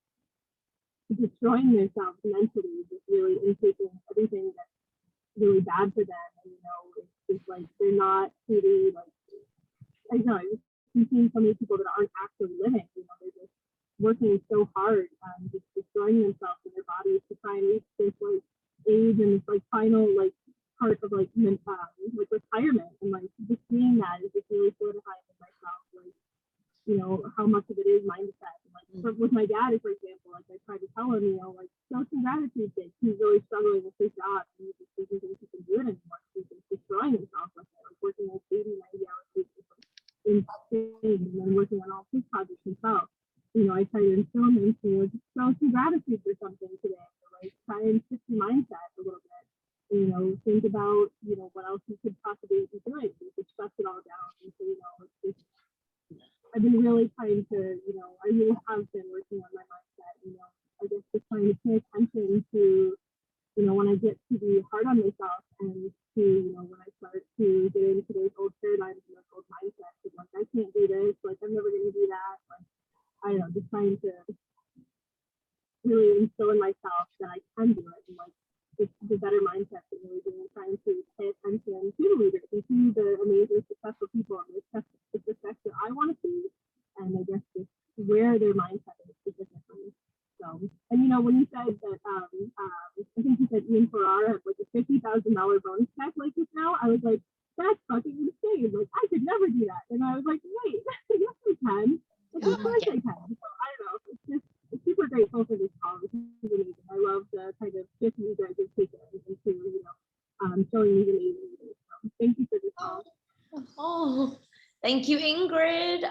destroying themselves mentally, just really intaking everything that's really bad for them. And it's just like they're not really, like, I know, I've seen so many people that aren't actually living. They're just working so hard, just destroying themselves and their bodies to try and reach this like age and this like final like part of like retirement. And like just seeing that is just really solidifying in myself, like how much of it is mindset. Like with my dad, for example, like I tried to tell him, like show some gratitude. He's really struggling with his job, and he just doesn't think he can do it anymore. He's just destroying himself, like working like 80, 90 hours a week, like insane, and then working on all his projects himself. I try to instill him to just show some gratitude for something today, or like try and shift your mindset a little bit. Think about what else you could possibly be doing. You could stress it all down and say, been really trying to, I really have been working on my mindset, I guess just trying to pay attention to, when I get to be hard on myself and to, when I start to get into those old paradigms and those old mindsets of like, I can't do this, like, I'm never going to do that. Like, I don't know, just trying to really instill in myself that I can do it. And like, it's the better mindset that really doing, trying to pay attention to the leaders and to the amazing, successful people and the success that I want to see. And I guess just where their mindset is specifically. So, and when you said that, I think you said Ian Ferrara had like a $50,000 bonus check like this now, I was like, that's fucking insane. Like, I could never do that. And I was like, wait, yes, I can. Like, of course I can. So I don't know. It's just super grateful for this call. This is amazing. I love the kind of shift you guys have taken into, showing these amazing leaders. So thank you for this call. Oh, thank you, Ingrid.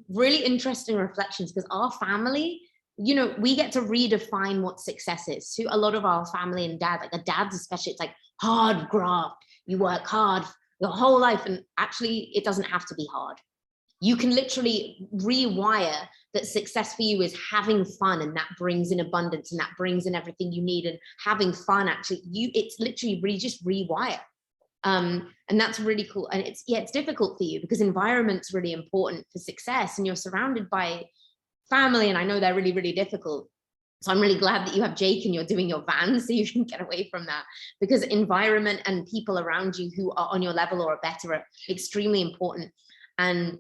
Really interesting reflections, because our family, we get to redefine what success is. To a lot of our family and dad, like the dads especially, it's like hard graft. You work hard your whole life, and actually it doesn't have to be hard. You can literally rewire that success for you is having fun, and that brings in abundance, and that brings in everything you need, and having fun, actually, it's literally just rewire. And that's really cool. And it's difficult for you because environment's really important for success, and you're surrounded by family, and I know they're really, really difficult. So I'm really glad that you have Jake and you're doing your van so you can get away from that, because environment and people around you who are on your level or better are extremely important. And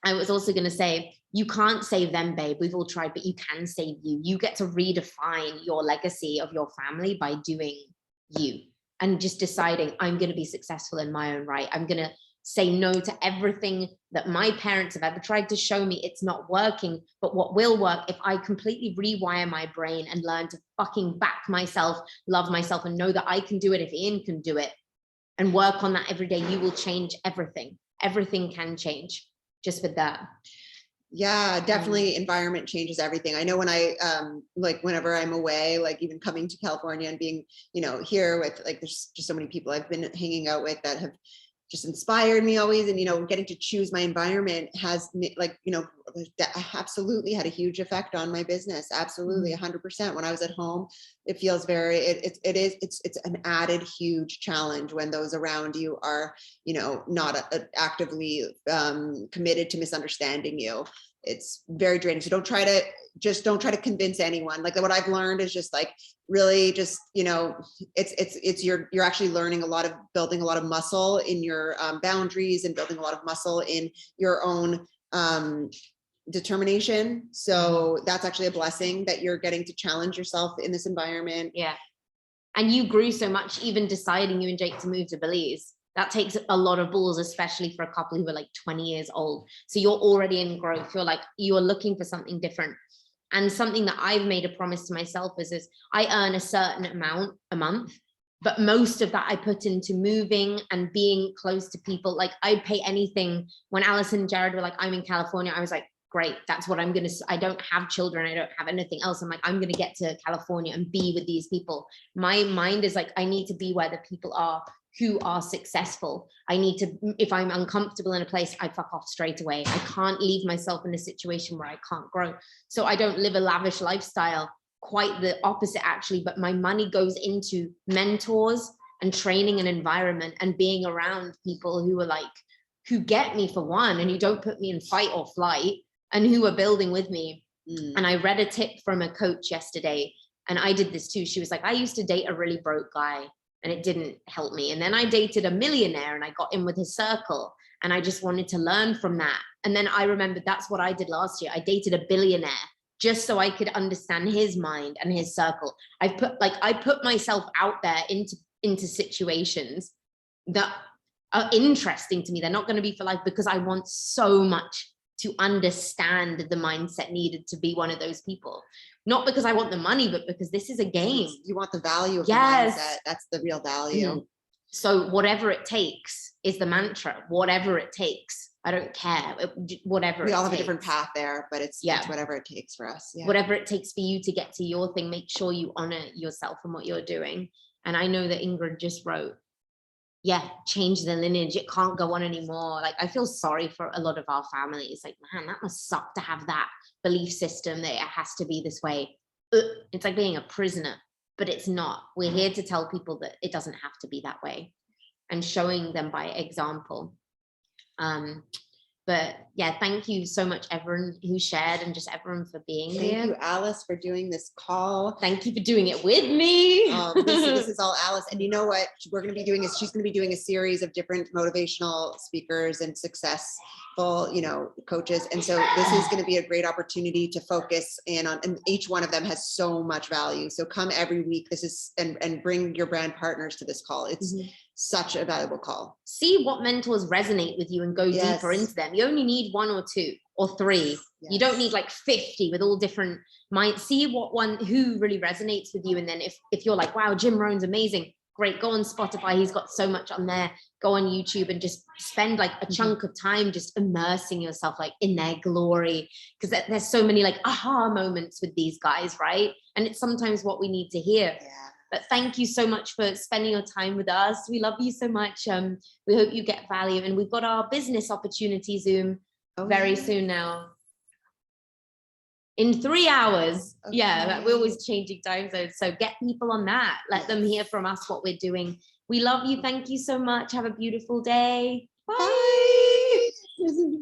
I was also going to say, you can't save them, babe. We've all tried, but you can save you. You get to redefine your legacy of your family by doing you and just deciding, I'm going to be successful in my own right. I'm going to say no to everything that my parents have ever tried to show me it's not working. But what will work, if I completely rewire my brain and learn to fucking back myself, love myself, and know that I can do it if Ian can do it, and work on that every day, you will change everything. Everything can change just with that. Yeah, definitely. Environment changes everything. I know when I, like whenever I'm away, like even coming to California and being, here with like, there's just so many people I've been hanging out with that have just inspired me always. And, getting to choose my environment has absolutely had a huge effect on my business. Absolutely. 100%. When I was at home, it feels very, it's an added huge challenge when those around you are, not actively committed to misunderstanding you. It's very draining. So don't try to convince anyone. Like what I've learned is just like, really just, you're actually learning building a lot of muscle in your boundaries, and building a lot of muscle in your own determination. So that's actually a blessing that you're getting to challenge yourself in this environment. Yeah. And you grew so much, even deciding, you and Jake, to move to Belize. That takes a lot of balls, especially for a couple who are like 20 years old. So you're already in growth. You're looking for something different. And something that I've made a promise to myself is I earn a certain amount a month, but most of that I put into moving and being close to people. Like I'd pay anything. When Alice and Jared were like, I'm in California, I was like, great, that's what I'm gonna, I don't have children, I don't have anything else. I'm like, I'm gonna get to California and be with these people. My mind is like, I need to be where the people are who are successful. I need to, if I'm uncomfortable in a place, I fuck off straight away. I can't leave myself in a situation where I can't grow. So I don't live a lavish lifestyle, quite the opposite actually, but my money goes into mentors and training and environment and being around people who are like, who get me for one, and who don't put me in fight or flight, and who are building with me. And I read a tip from a coach yesterday, and I did this too. She was like, I used to date a really broke guy and it didn't help me. And then I dated a millionaire and I got in with his circle, and I just wanted to learn from that. And then I remembered that's what I did last year. I dated a billionaire just so I could understand his mind and his circle. I put myself out there into situations that are interesting to me. They're not going to be for life, because I want so much to understand the mindset needed to be one of those people. Not because I want the money, but because this is a game. You want the value of the mindset. That's the real value. So whatever it takes is the mantra. Whatever it takes. I don't care. Whatever. We all have a different path there, but it's whatever it takes for us. Yeah. Whatever it takes for you to get to your thing, make sure you honor yourself and what you're doing. And I know that Ingrid just wrote change the lineage. It can't go on anymore. Like, I feel sorry for a lot of our families. Like, man, that must suck to have that belief system that it has to be this way. It's like being a prisoner, but it's not. We're here to tell people that it doesn't have to be that way, and showing them by example. But yeah, thank you so much, everyone who shared, and just everyone for being here. Thank you, Alice, for doing this call. Thank you for doing it with me. This is all Alice. And you know what we're going to be doing is she's going to be doing a series of different motivational speakers and successful, coaches. And so this is going to be a great opportunity to focus in on, and each one of them has so much value. So come every week. This is, and bring your brand partners to this call. It's such a valuable call. See what mentors resonate with you and go deeper into them. You only need 1 or 2 or 3. You don't need like 50 with all different minds. See who really resonates with you. And then if you're like, wow, Jim Rohn's amazing, great, go on Spotify. He's got so much on there. Go on YouTube and just spend like a chunk of time just immersing yourself like in their glory. Because there's so many like aha moments with these guys, right? And it's sometimes what we need to hear. But thank you so much for spending your time with us. We love you so much. We hope you get value. And we've got our business opportunity Zoom very soon now. In 3 hours. Okay. Yeah, we're always changing time zones. So get people on that. Let them hear from us what we're doing. We love you. Thank you so much. Have a beautiful day. Bye.